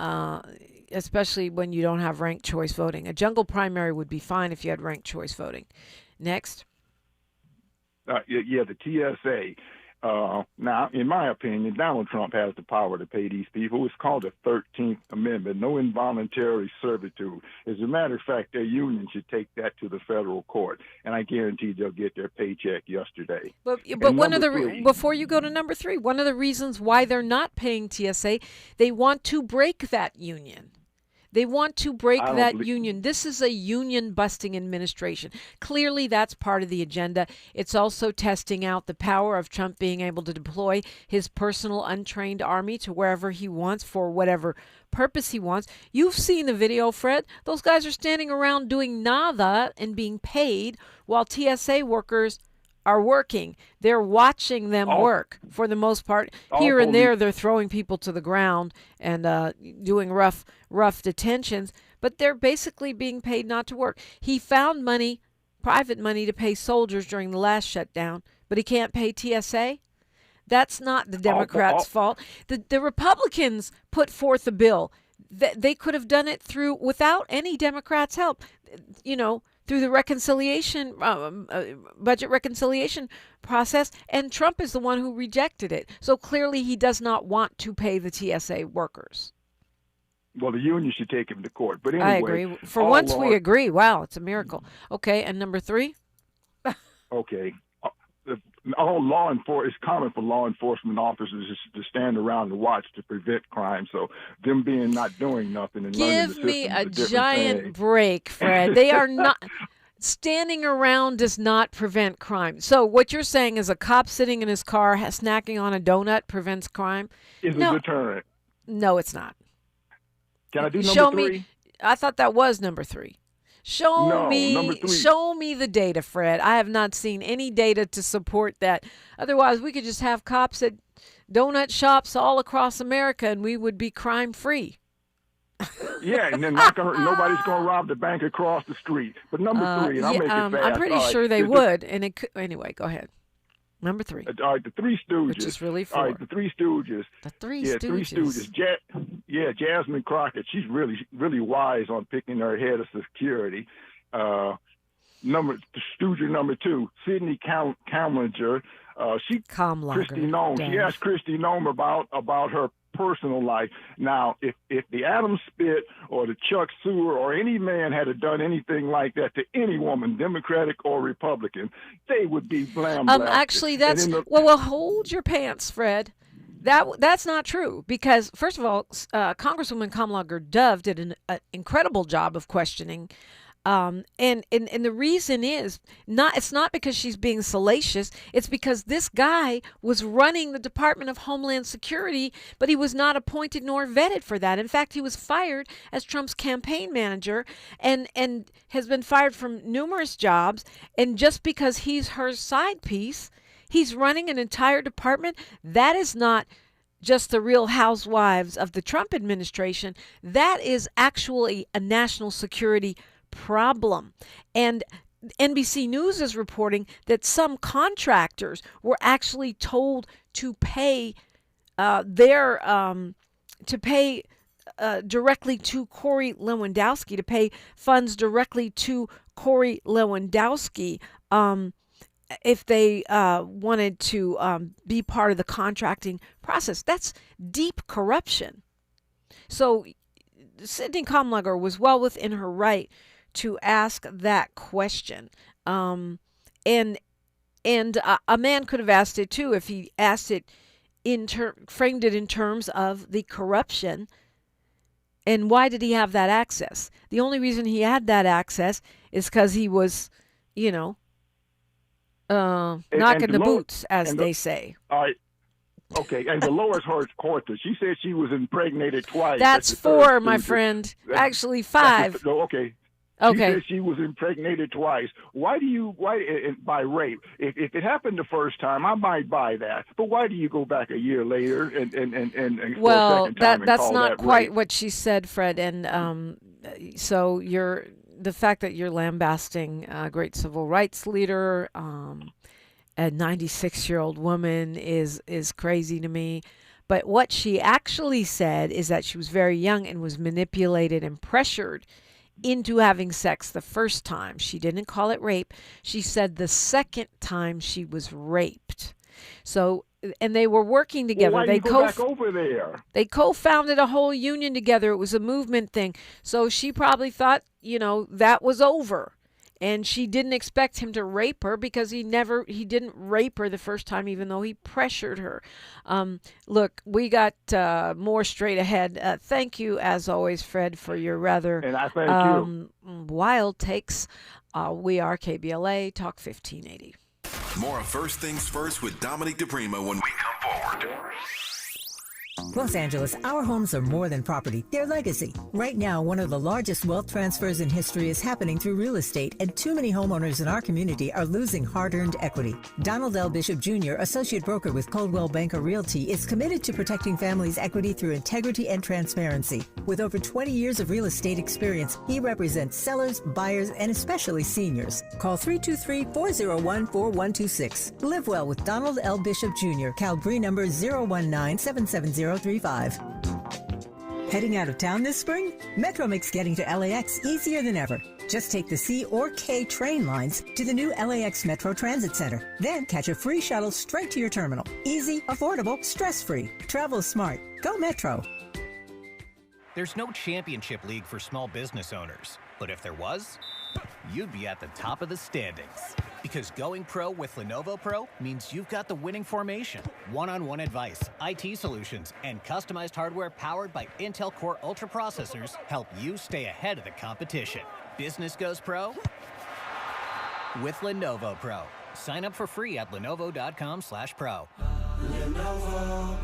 especially when you don't have ranked choice voting. A jungle primary would be fine if you had ranked choice voting. Next. The TSA. Now, in my opinion, Donald Trump has the power to pay these people. It's called the 13th Amendment, no involuntary servitude. As a matter of fact, their union should take that to the federal court, and I guarantee they'll get their paycheck yesterday. But one of the before you go to number 3, one of the reasons why they're not paying TSA, they want to break that union. They want to break that union. This is a union-busting administration. Clearly, that's part of the agenda. It's also testing out the power of Trump being able to deploy his personal untrained army to wherever he wants for whatever purpose he wants. You've seen the video, Fred. Those guys are standing around doing nada and being paid while TSA workers are working. They're watching them work for the most part. Here and there, they're throwing people to the ground and doing rough detentions, but they're basically being paid not to work. He found money, private money, to pay soldiers during the last shutdown, but he can't pay TSA. That's not the Democrats' fault. The Republicans put forth a bill. They could have done it without any Democrats' help. Through the reconciliation, budget reconciliation process, and Trump is the one who rejected it. So clearly he does not want to pay the TSA workers. Well, the union should take him to court. But anyway, I agree. For once we agree. Wow, it's a miracle. Okay, and number 3? Okay. It's common for law enforcement officers to stand around and watch to prevent crime. So them being not doing nothing and give me a giant thing. Break, Fred. They are not. Standing around does not prevent crime. So what you're saying is a cop sitting in his car snacking on a donut prevents crime? Is a deterrent. No, it's not. Can I do number 3? I thought that was number 3. Show me the data, Fred. I have not seen any data to support that. Otherwise, we could just have cops at donut shops all across America and we would be crime-free. Yeah, and then nobody's going to rob the bank across the street. But number 3, and I'll make it fast. I'm pretty sure they would. And it could, anyway, go ahead. Number 3. All right, the Three Stooges. Which is really 4. All right, the Three Stooges. The Three Stooges. Jasmine Crockett. She's really wise on picking her head of security. Stooge number 2, Sidney Kamlinger. Kristi Noem. She asked Kristi Noem about her personal life. Now, if the Adam Spit or the Chuck Sewer or any man had done anything like that to any woman, Democratic or Republican, they would be blasted. Actually, that's well, hold your pants, Fred. That's not true because, first of all, Congresswoman Kamala Dove did an incredible job of questioning. And the reason is it's not because she's being salacious. It's because this guy was running the Department of Homeland Security, but he was not appointed nor vetted for that. In fact, he was fired as Trump's campaign manager and has been fired from numerous jobs. And just because he's her side piece, he's running an entire department. That is not just the Real Housewives of the Trump administration. That is actually a national security problem. And NBC News is reporting that some contractors were actually told to pay directly to Corey Lewandowski, to pay funds directly to Corey Lewandowski if they wanted to be part of the contracting process. That's deep corruption. So Sidney Kamlager was well within her right to ask that question. And a man could have asked it too if he asked it framed it in terms of the corruption. And why did he have that access? The only reason he had that access is because he was, knocking the boots, as they say. All right. Okay, and Dolores Horta, she said she was impregnated twice. That's 4, my friend. Actually, 5. Okay. She said she was impregnated twice. Why by rape? If it happened the first time, I might buy that. But why do you go back a year later and well, for a second time that's call not that quite rape? what she said, Fred. And so the fact that you're lambasting a great civil rights leader, a 96-year-old woman is crazy to me. But what she actually said is that she was very young and was manipulated and pressured into having sex the first time. She didn't call it rape. She said the second time she was raped. So, and they were working together. Well, why did you go back over there? They co-founded a whole union together. It was a movement thing. So she probably thought, that was over. And she didn't expect him to rape her because he didn't rape her the first time, even though he pressured her. Look, we got more straight ahead. Thank you, as always, Fred, for your rather and I thank you. Wild takes. We are KBLA Talk 1580. More of First Things First with DOminique DiPrima when we come forward. Los Angeles, our homes are more than property. They're legacy. Right now, one of the largest wealth transfers in history is happening through real estate, and too many homeowners in our community are losing hard-earned equity. Donald L. Bishop Jr., associate broker with Coldwell Banker Realty, is committed to protecting families' equity through integrity and transparency. With over 20 years of real estate experience, he represents sellers, buyers, and especially seniors. Call 323-401-4126. Live well with Donald L. Bishop Jr., Cal Bree number 019-770-35. Heading out of town this spring? Metro makes getting to LAX easier than ever. Just take the C or K train lines to the new LAX Metro Transit Center. Then catch a free shuttle straight to your terminal. Easy, affordable, stress-free. Travel smart. Go Metro. There's no championship league for small business owners. But if there was, you'd be at the top of the standings. Because going pro with Lenovo Pro means you've got the winning formation, one-on-one advice, IT solutions, and customized hardware powered by Intel Core Ultra processors help you stay ahead of the competition. Business goes pro with Lenovo Pro. Sign up for free at lenovo.com/pro. Lenovo.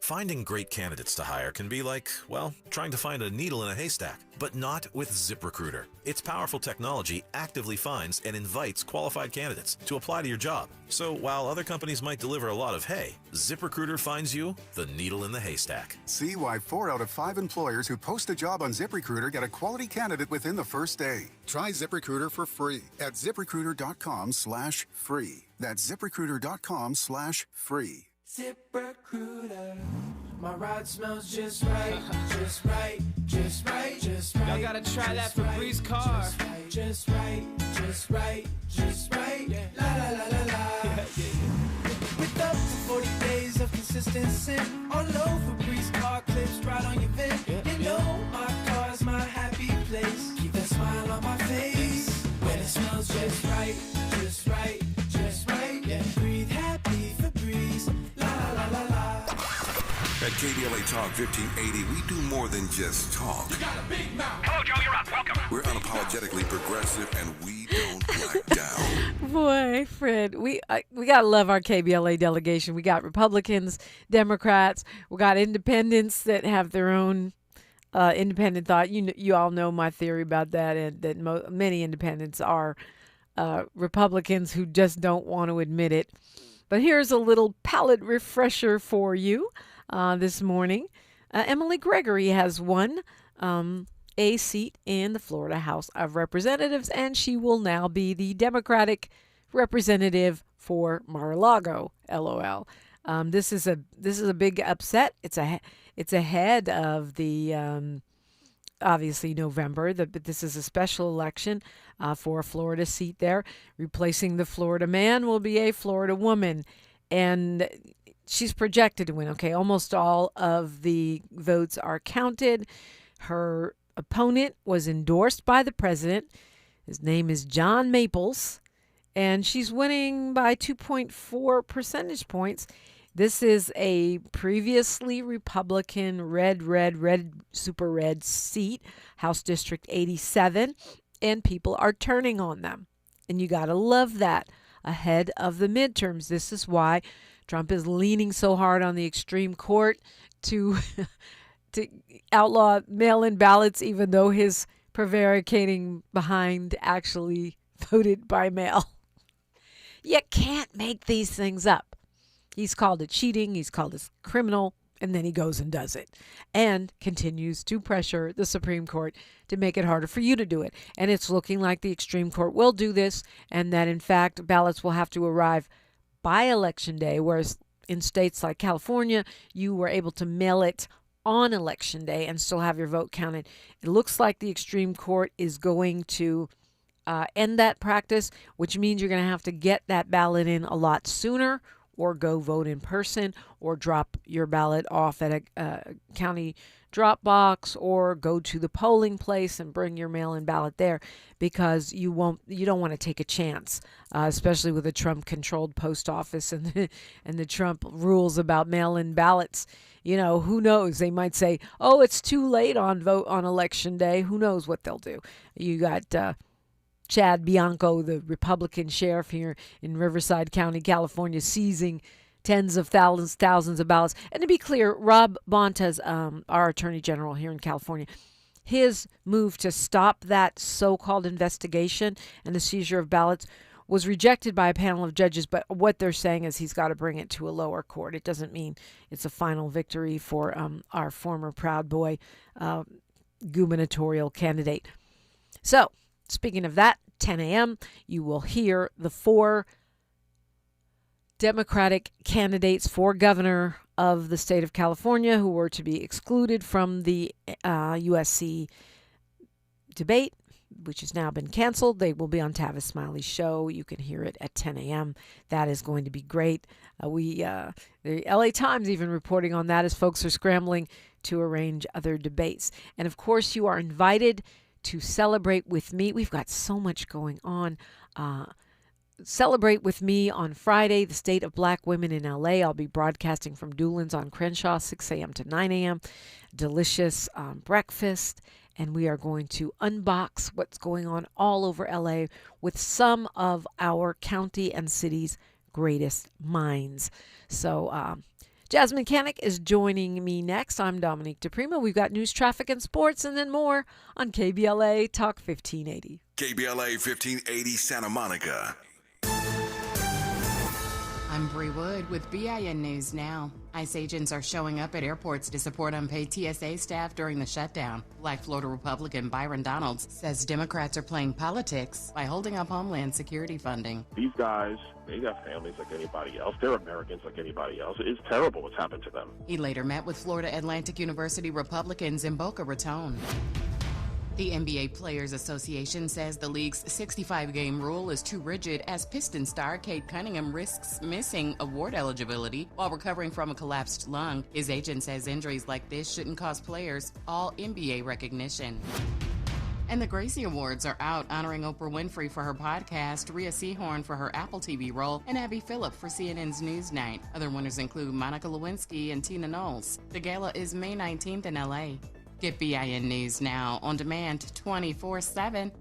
Finding great candidates to hire can be like, well, trying to find a needle in a haystack, but not with ZipRecruiter. Its powerful technology actively finds and invites qualified candidates to apply to your job. So while other companies might deliver a lot of hay, ZipRecruiter finds you the needle in the haystack. See why 4 out of 5 employers who post a job on ZipRecruiter get a quality candidate within the first day. Try ZipRecruiter for free at ZipRecruiter.com/free. That's ZipRecruiter.com/free. ZipRecruiter. My ride smells just right, just right, just right, just right. Y'all gotta try that Febreze car. Just right, just right, just right. Yeah. La la la la la. With up to 40 days of consistency, all over Febreze car clips right on your vent. You know my car's my happy place. Keep that smile on my face when it smells just right, just right, just right. Yeah. Breathe happy Febreze. La la la la la. At KBLA Talk 1580, we do more than just talk. You got a big mouth. Hello, Joe, you're up. Welcome. We're unapologetically progressive, and we don't back down. Boy, Fred, we gotta love our KBLA delegation. We got Republicans, Democrats, we got independents that have their own independent thought. You all know my theory about that, and that many independents are Republicans who just don't want to admit it. But here's a little palate refresher for you this morning. Emily Gregory has won a seat in the Florida House of Representatives, and she will now be the Democratic representative for Mar-a-Lago, LOL. This is a big upset. It's ahead of the obviously November, but this is a special election for a Florida seat there. Replacing the Florida man will be a Florida woman, and she's projected to win. Okay, almost all of the votes are counted. Her opponent was endorsed by the president. His name is John Maples, and she's winning by 2.4 percentage points. This is a previously Republican red, super red seat, House District 87, and people are turning on them. And you got to love that ahead of the midterms. This is why Trump is leaning so hard on the extreme court to outlaw mail-in ballots, even though his prevaricating behind actually voted by mail. You can't make these things up. He's called it cheating. He's called it criminal. And then he goes and does it and continues to pressure the Supreme Court to make it harder for you to do it. And it's looking like the extreme court will do this, and that, in fact, ballots will have to arrive by Election Day, whereas in states like California, you were able to mail it on Election Day and still have your vote counted. It looks like the extreme court is going to end that practice, which means you're going to have to get that ballot in a lot sooner, or go vote in person, or drop your ballot off at a county drop box, or go to the polling place and bring your mail-in ballot there, because you don't want to take a chance, especially with a Trump-controlled post office and the Trump rules about mail-in ballots. You know, who knows? They might say, "Oh, it's too late on Election Day." Who knows what they'll do? You got Chad Bianco, the Republican sheriff here in Riverside County, California, seizing tens of thousands of ballots. And to be clear, Rob Bontas, our attorney general here in California, his move to stop that so-called investigation and the seizure of ballots was rejected by a panel of judges. But what they're saying is he's got to bring it to a lower court. It doesn't mean it's a final victory for our former Proud Boy gubernatorial candidate. So, speaking of that, 10 a.m., you will hear the 4 Democratic candidates for governor of the state of California who were to be excluded from the USC debate, which has now been canceled. They will be on Tavis Smiley's show. You can hear it at 10 a.m. That is going to be great. The LA Times even reporting on that as folks are scrambling to arrange other debates. And of course, you are invited to celebrate with me. We've got so much going on. Celebrate with me on Friday, the state of black women in LA. I'll be broadcasting from Doolin's on Crenshaw, 6 a.m. to 9 a.m. Delicious breakfast. And we are going to unbox what's going on all over LA with some of our county and city's greatest minds. So, Jasmine Canick is joining me next. I'm DOminique DiPrima. We've got news, traffic, and sports, and then more on KBLA Talk 1580. KBLA 1580 Santa Monica. I'm Bree Wood with BIN News Now. ICE agents are showing up at airports to support unpaid TSA staff during the shutdown. Black Florida Republican Byron Donalds says Democrats are playing politics by holding up Homeland Security funding. These guys, they got families like anybody else. They're Americans like anybody else. It's terrible what's happened to them. He later met with Florida Atlantic University Republicans in Boca Raton. The NBA Players Association says the league's 65-game rule is too rigid as Piston star Cade Cunningham risks missing award eligibility while recovering from a collapsed lung. His agent says injuries like this shouldn't cost players all NBA recognition. And the Gracie Awards are out, honoring Oprah Winfrey for her podcast, Rhea Seehorn for her Apple TV role, and Abby Phillip for CNN's Newsnight. Other winners include Monica Lewinsky and Tina Knowles. The gala is May 19th in LA. Get BIN News Now on demand 24/7